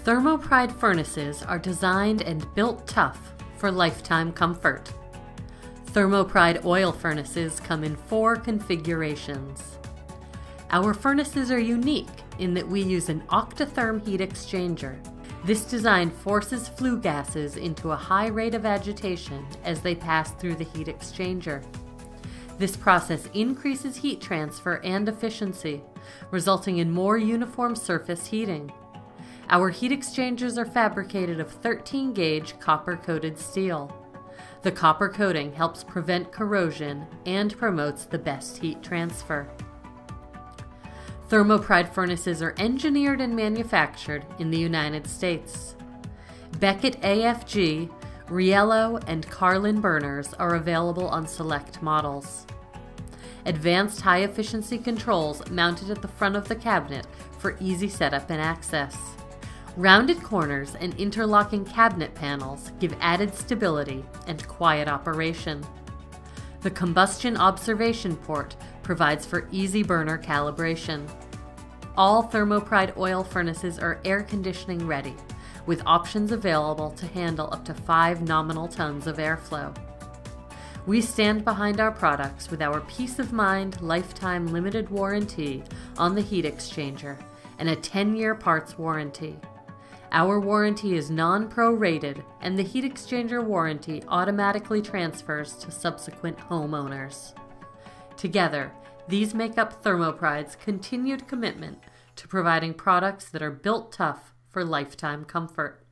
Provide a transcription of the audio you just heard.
Thermopride furnaces are designed and built tough for lifetime comfort. Thermopride oil furnaces come in 4 configurations. Our furnaces are unique in that we use an octotherm heat exchanger. This design forces flue gases into a high rate of agitation as they pass through the heat exchanger. This process increases heat transfer and efficiency, resulting in more uniform surface heating. Our heat exchangers are fabricated of 13-gauge copper-coated steel. The copper coating helps prevent corrosion and promotes the best heat transfer. Thermopride furnaces are engineered and manufactured in the United States. Beckett AFG, Riello, and Carlin burners are available on select models. Advanced high-efficiency controls mounted at the front of the cabinet for easy setup and access. Rounded corners and interlocking cabinet panels give added stability and quiet operation. The combustion observation port provides for easy burner calibration. All Thermopride oil furnaces are air conditioning ready, with options available to handle up to 5 nominal tons of airflow. We stand behind our products with our peace of mind lifetime limited warranty on the heat exchanger and a 10-year parts warranty. Our warranty is non-prorated, and the heat exchanger warranty automatically transfers to subsequent homeowners. Together, these make up Thermopride's continued commitment to providing products that are built tough for lifetime comfort.